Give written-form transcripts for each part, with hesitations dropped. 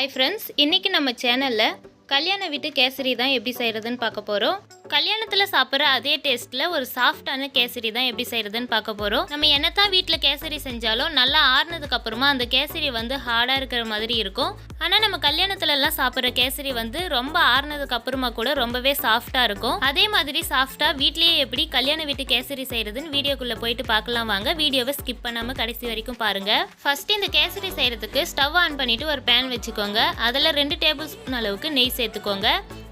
Hi friends, இன்னைக்கு நம்ம சேனல்ல கல்யாண வீட்டு கேசரி தான் எப்படி செய்யறதுன்னு பார்க்க போறோம். கல்யாணத்துல சாப்பிட்ற அதே டேஸ்ட்ல ஒரு சாஃப்டான கேசரி தான் எப்படி செய்யறதுன்னு பார்க்க போறோம். நம்ம என்னதான் வீட்ல கேசரி செஞ்சாலும் நல்லா ஆறுனதுக்கு அப்புறமா அந்த கேசரி வந்து ஹார்டா இருக்கிற மாதிரி இருக்கும். ஆனா நம்ம கல்யாணத்துல எல்லாம் சாப்பிட்ற கேசரி வந்து ரொம்ப ஆறுனதுக்கு அப்புறமா கூட ரொம்பவே சாஃப்டா இருக்கும். அதே மாதிரி சாஃப்டா வீட்லயே எப்படி கல்யாண வீட்டு கேசரி செய்யறதுன்னு வீடியோக்குள்ள போயிட்டு பார்க்கலாம் வாங்க. வீடியோவை ஸ்கிப் பண்ணாம கடைசி வரைக்கும் பாருங்க. ஃபர்ஸ்ட் இந்த கேசரி செய்யறதுக்கு ஸ்டவ் ஆன் பண்ணிட்டு ஒரு பேன் வச்சுக்கோங்க. அதுல 2 டேபிள் ஸ்பூன் அளவுக்கு நெய் சேர்த்துக்கோங்க.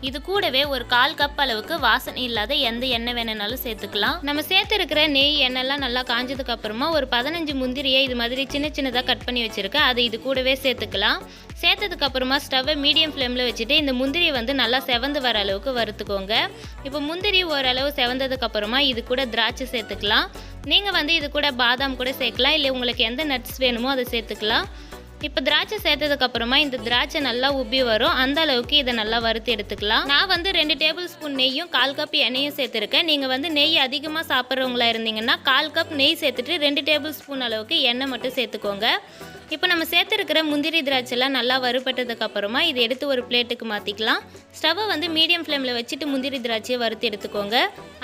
இது கூடவே ஒரு 1/4 கப் அளவுக்கு வாசனை இல்லாத எந்த எண்ணெய் வேணும்னாலும் சேர்த்துக்கலாம். நம்ம சேர்த்துருக்கிற நெய் எண்ணெய்லாம் நல்லா காஞ்சதுக்கு அப்புறமா ஒரு 15 முந்திரியை இது மாதிரி சின்ன சின்னதாக கட் பண்ணி வச்சிருக்கேன். அதை இது கூடவே சேர்த்துக்கலாம். சேர்த்ததுக்கு அப்புறமா ஸ்டவ்வை மீடியம் ஃப்ளேமில் வச்சுட்டு இந்த முந்திரியை வந்து நல்லா செவந்து வர அளவுக்கு வறுத்துக்கோங்க. இப்போ முந்திரி ஓரளவு செவந்ததுக்கு அப்புறமா இது கூட திராட்சை சேர்த்துக்கலாம். நீங்கள் வந்து இது கூட பாதாம் கூட சேர்க்கலாம், இல்லை உங்களுக்கு எந்த நட்ஸ் வேணுமோ அதை சேர்த்துக்கலாம். இப்போ திராட்சை சேர்த்ததுக்கு அப்புறமா இந்த திராட்சை நல்லா உப்பி வரும். அந்த அளவுக்கு இதை நல்லா வறுத்து எடுத்துக்கலாம். நான் வந்து 2 டேபிள் ஸ்பூன் நெய்யும் 1/4 கப் எண்ணெயும் சேர்த்துருக்கேன். நீங்கள் வந்து நெய் அதிகமாக சாப்பிட்றவங்களா இருந்தீங்கன்னா 1/4 கப் நெய் சேர்த்துட்டு 2 டேபிள் ஸ்பூன் அளவுக்கு எண்ணெய் மட்டும் சேர்த்துக்கோங்க. இப்போ நம்ம சேர்த்துருக்கிற முந்திரி திராட்சைலாம் நல்லா வறுபட்டதுக்கு அப்புறமா இதை எடுத்து ஒரு பிளேட்டுக்கு மாற்றிக்கலாம். ஸ்டவ்வை வந்து மீடியம் ஃப்ளேமில் வச்சுட்டு முந்திரி திராட்சையை வறுத்து எடுத்துக்கோங்க.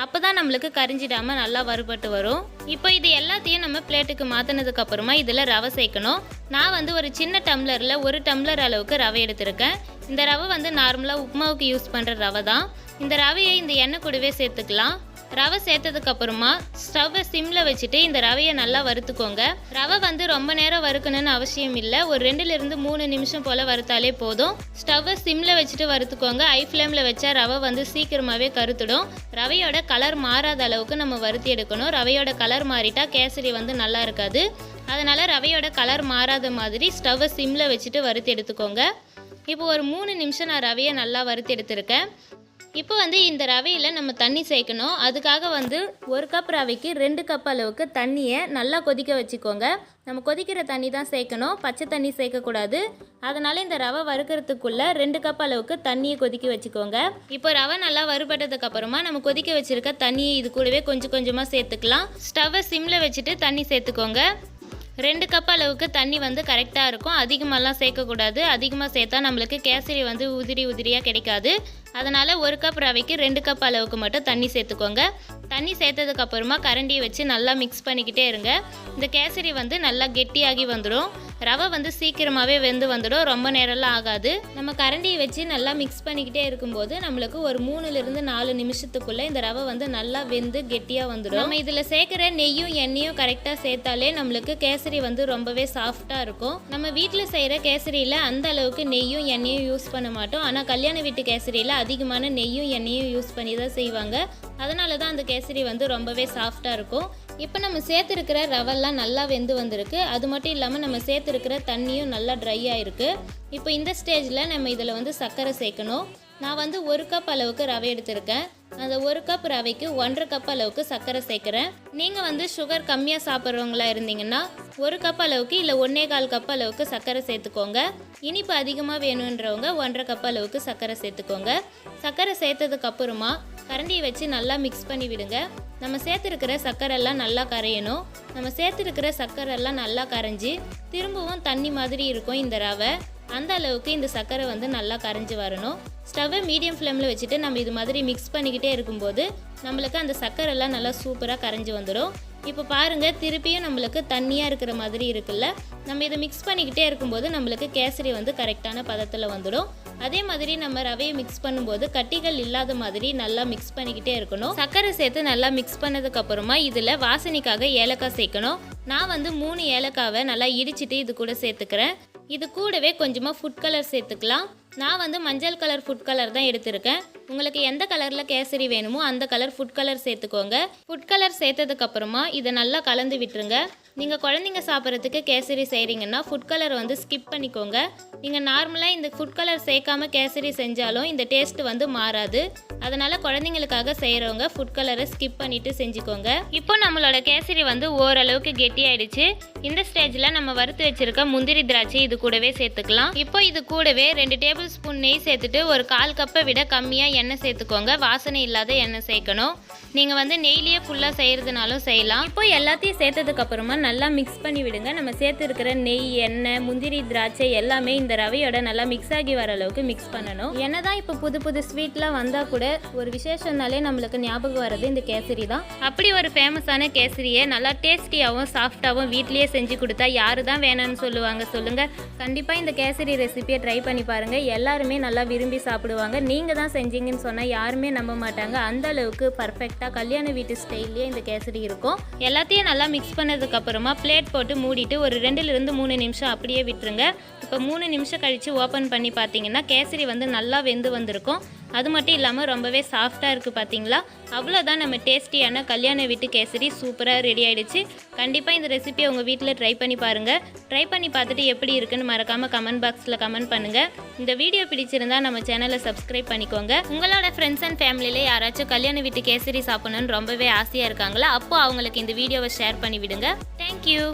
அப்போ தான் நம்மளுக்கு கரிஞ்சிடாமல் நல்லா வறுபட்டு வரும். இப்போ இது எல்லாத்தையும் நம்ம பிளேட்டுக்கு மாற்றினதுக்கு அப்புறமா இதில் ரவை சேர்க்கணும். நான் வந்து ஒரு சின்ன டம்ளரில் 1 டம்ளர் அளவுக்கு ரவை எடுத்திருக்கேன். இந்த ரவை வந்து நார்மலாக உப்புமாவுக்கு யூஸ் பண்ணுற ரவை தான். இந்த ரவையை இந்த எண்ணெய் கூடவே சேர்த்துக்கலாம். ரவை சேர்த்ததுக்கு அப்புறமா ஸ்டவ்வை சிம்ல வச்சுட்டு இந்த ரவையை நல்லா வறுத்துக்கோங்க. ரவை வந்து ரொம்ப நேரம் வறுக்கணும்னு அவசியம் இல்லை. ஒரு 2லிருந்து 3 நிமிஷம் போல வறுத்தாலே போதும். ஸ்டவ்வை சிம்ல வச்சுட்டு வறுத்துக்கோங்க. ஹை ஃப்ளேம்ல வச்சா ரவை வந்து சீக்கிரமாவே கருத்துடும். ரவையோட கலர் மாறாத அளவுக்கு நம்ம வறுத்தி எடுக்கணும். ரவையோட கலர் மாறிட்டா கேசரி வந்து நல்லா இருக்காது. அதனால ரவையோட கலர் மாறாத மாதிரி ஸ்டவ்வை சிம்ல வச்சுட்டு வறுத்து எடுத்துக்கோங்க. இப்போ ஒரு 3 நிமிஷம் நான் ரவையை நல்லா வறுத்து எடுத்திருக்கேன். இப்போ வந்து இந்த ரவையில் நம்ம தண்ணி சேர்க்கணும். அதுக்காக வந்து 1 கப் ரவைக்கு 2 கப் அளவுக்கு தண்ணியை நல்லா கொதிக்க வச்சுக்கோங்க. நம்ம கொதிக்கிற தண்ணி தான் சேர்க்கணும், பச்சை தண்ணி சேர்க்கக்கூடாது. அதனால் இந்த ரவை வறுக்கிறதுக்குள்ளே 2 கப் அளவுக்கு தண்ணியை கொதிக்க வச்சுக்கோங்க. இப்போ ரவை நல்லா வறுபட்டதுக்கு அப்புறமா நம்ம கொதிக்க வச்சுருக்க தண்ணியை இது கூடவே கொஞ்சம் கொஞ்சமாக சேர்த்துக்கலாம். ஸ்டவ்வை சிம்மில் வச்சுட்டு தண்ணி சேர்த்துக்கோங்க. 2 கப் அளவுக்கு தண்ணி வந்து கரெக்டாக இருக்கும். அதிகமாகலாம் சேர்க்கக்கூடாது. அதிகமாக சேர்த்தா நம்மளுக்கு கேசரி வந்து உதிரியாக கிடைக்காது. அதனால் 1 கப் ரவைக்கு 2 கப் அளவுக்கு மட்டும் தண்ணி சேர்த்துக்கோங்க. தண்ணி சேர்த்ததுக்கு அப்புறமா கரண்டியை வச்சு நல்லா மிக்ஸ் பண்ணிக்கிட்டே இருங்க. இந்த கேசரி வந்து நல்லா கெட்டியாகி வந்துடும். ரவை வந்து சீக்கிரமாகவே வெந்து வந்துடும், ரொம்ப நேரம்லாம் ஆகாது. நம்ம கரண்டியை வச்சு நல்லா மிக்ஸ் பண்ணிக்கிட்டே இருக்கும்போது நம்மளுக்கு ஒரு 3லிருந்து 4 நிமிஷத்துக்குள்ளே இந்த ரவை வந்து நல்லா வெந்து கெட்டியாக வந்துடும். நம்ம இதில் சேர்க்குற நெய்யும் எண்ணெயும் கரெக்டாக சேர்த்தாலே நம்மளுக்கு கேசரி வந்து ரொம்பவே சாஃப்டாக இருக்கும். நம்ம வீட்டில் செய்கிற கேசரியில் அந்த அளவுக்கு நெய்யும் எண்ணெயும் யூஸ் பண்ண மாட்டோம். ஆனால் கல்யாண வீட்டு கேசரியில் அதிகமான நெய்யும் எண்ணெயும் யூஸ் பண்ணி தான் செய்வாங்க. அதனால தான் அந்த கேசரி வந்து ரொம்பவே சாஃப்டாக இருக்கும். இப்போ நம்ம சேர்த்துருக்கிற ரவெல்லாம் நல்லா வெந்து வந்திருக்கு. அது மட்டும் இல்லாமல் நம்ம சேர்த்துருக்கிற தண்ணியும் நல்லா ட்ரை ஆகிருக்கு. இப்போ இந்த ஸ்டேஜில் நம்ம இதில் வந்து சர்க்கரை சேர்க்கணும். நான் வந்து 1 கப் அளவுக்கு ரவை எடுத்திருக்கேன். அந்த 1 கப் ரவைக்கு 1/2 கப் அளவுக்கு சர்க்கரை சேர்க்குறேன். நீங்கள் வந்து சுகர் கம்மியாக சாப்பிட்றவங்களா இருந்தீங்கன்னா 1 கப் அளவுக்கு இல்லை 1/4 கப் அளவுக்கு சர்க்கரை சேர்த்துக்கோங்க. இனிப்பு அதிகமாக வேணுன்றவங்க 1/2 கப் அளவுக்கு சர்க்கரை சேர்த்துக்கோங்க. சர்க்கரை சேர்த்ததுக்கு அப்புறமா கரண்டியை வச்சு நல்லா மிக்ஸ் பண்ணி விடுங்க. நம்ம சேர்த்துருக்கிற சர்க்கரைலாம் நல்லா கரையணும். நம்ம சேர்த்துருக்கிற சர்க்கரைலாம் நல்லா கரைஞ்சி திரும்பவும் தண்ணி மாதிரி இருக்கும் இந்த ரவை. அந்த அளவுக்கு இந்த சர்க்கரை வந்து நல்லா கரைஞ்சி வரணும். ஸ்டவ்வை மீடியம் ஃப்ளேமில் வச்சுட்டு நம்ம இது மாதிரி மிக்ஸ் பண்ணிக்கிட்டே இருக்கும்போது நம்மளுக்கு அந்த சர்க்கரைலாம் நல்லா சூப்பராக கரைஞ்சி வந்துடும். இப்போ பாருங்கள், திருப்பியும் நம்மளுக்கு தண்ணியாக இருக்கிற மாதிரி இருக்குல்ல. நம்ம இதை மிக்ஸ் பண்ணிக்கிட்டே இருக்கும்போது நம்மளுக்கு கேசரி வந்து கரெக்டான பதத்தில் வந்துடும். அதே மாதிரி நம்ம ரவையை மிக்ஸ் பண்ணும்போது கட்டிகள் இல்லாத மாதிரி நல்லா மிக்ஸ் பண்ணிக்கிட்டே இருக்கணும். சர்க்கரை சேர்த்து நல்லா மிக்ஸ் பண்ணதுக்கு அப்புறமா இதில் வாசனைக்காக ஏலக்காய் சேர்க்கணும். நான் வந்து 3 ஏலக்காவை நல்லா இடிச்சிட்டு இது கூட சேர்த்துக்கிறேன். இது கூடவே கொஞ்சமாக ஃபுட் கலர் சேர்த்துக்கலாம். நான் வந்து மஞ்சள் கலர் ஃபுட் கலர் தான் எடுத்திருக்கேன். உங்களுக்கு எந்த கலரில் கேசரி வேணுமோ அந்த கலர் ஃபுட் கலர் சேர்த்துக்கோங்க. ஃபுட் கலர் சேர்த்ததுக்கு அப்புறமா இதை நல்லா கலந்து விட்டுருங்க. நீங்கள் குழந்தைங்க சாப்பிட்றதுக்கு கேசரி செய்கிறீங்கன்னா ஃபுட் கலர் வந்து ஸ்கிப் பண்ணிக்கோங்க. நீங்கள் நார்மலாக இந்த ஃபுட் கலர் சேர்க்காம கேசரி செஞ்சாலும் இந்த டேஸ்ட் வந்து மாறாது. அதனால் குழந்தைங்களுக்காக செய்கிறவங்க ஃபுட் கலரை ஸ்கிப் பண்ணிவிட்டு செஞ்சுக்கோங்க. இப்போ நம்மளோட கேசரி வந்து ஓரளவுக்கு கெட்டியாயிடுச்சு. இந்த ஸ்டேஜில் நம்ம வறுத்து வச்சுருக்க முந்திரி திராட்சை இது கூடவே சேர்த்துக்கலாம். இப்போ இது கூடவே 2 டேபிள் ஸ்பூன் நெய் சேர்த்துட்டு ஒரு 1/4 கப்பை விட கம்மியாக எண்ணெய் சேர்த்துக்கோங்க. வாசனை இல்லாத எண்ணெய் சேர்க்கணும். நீங்கள் வந்து நெய்லியே ஃபுல்லாக செய்கிறதுனாலும் செய்யலாம். இப்போ எல்லாத்தையும் சேர்த்ததுக்கு அப்புறமா நல்லா மிக்ஸ் பண்ணி விடுங்க. நம்ம சேர்த்து இருக்கிற நெய், எண்ணெய், முந்திரி, திராட்சை எல்லாமே இந்த ரவையோட நல்லா மிக்ஸ் ஆகி வர அளவுக்கு மிக்ஸ் பண்ணணும். என்னதான் இப்போ புது புது ஸ்வீட்லாம் வந்தால் கூட ஒரு விசேஷம்னாலே நம்மளுக்கு ஞாபகம் வர்றது இந்த கேசரி தான். அப்படி ஒரு ஃபேமஸான கேசரியை நல்லா டேஸ்டியாகவும் சாஃப்டாகவும் வீட்லேயே செஞ்சு கொடுத்தா யாரு தான் வேணான்னு சொல்லுவாங்க சொல்லுங்கள். கண்டிப்பாக இந்த கேசரி ரெசிபியை ட்ரை பண்ணி பாருங்கள். எல்லாருமே நல்லா விரும்பி சாப்பிடுவாங்க. நீங்கள் தான் செஞ்சீங்கன்னு சொன்னால் யாருமே நம்ப மாட்டாங்க. அந்த அளவுக்கு பர்ஃபெக்டாக கல்யாண வீட்டு ஸ்டைல்லேயே இந்த கேசரி இருக்கும். எல்லாத்தையும் நல்லா மிக்ஸ் பண்ணதுக்கப்புறமா பிளேட் போட்டு மூடிட்டு ஒரு 2-3 நிமிஷம் அப்படியே விட்டுருங்க. இப்போ 3 நிமிஷம் கழித்து ஓப்பன் பண்ணி பார்த்தீங்கன்னா கேசரி வந்து நல்லா வெந்து வந்திருக்கும். அது மட்டும் இல்லாமல் ரொம்பவே சாஃப்டாக இருக்குது பார்த்தீங்களா. அவ்வளோதான், நம்ம டேஸ்டியான கல்யாண வீட்டு கேசரி சூப்பராக ரெடி ஆகிடுச்சு. கண்டிப்பாக இந்த ரெசிபியை உங்கள் வீட்டில் ட்ரை பண்ணி பாருங்கள். ட்ரை பண்ணி பார்த்துட்டு எப்படி இருக்குன்னு மறக்காமல் கமெண்ட் பாக்ஸில் கமெண்ட் பண்ணுங்கள். இந்த வீடியோ பிடிச்சிருந்தா நம்ம சேனலை சப்ஸ்கிரைப் பண்ணிக்கோங்க. உங்களோட ஃப்ரெண்ட்ஸ் அண்ட் ஃபேமிலியில் யாராச்சும் கல்யாண வீட்டு கேசரி சாப்பிடணுன்னு ரொம்பவே ஆசையாக இருக்காங்களா, அப்போது அவங்களுக்கு இந்த வீடியோவை ஷேர் பண்ணி விடுங்க. தேங்க்யூ.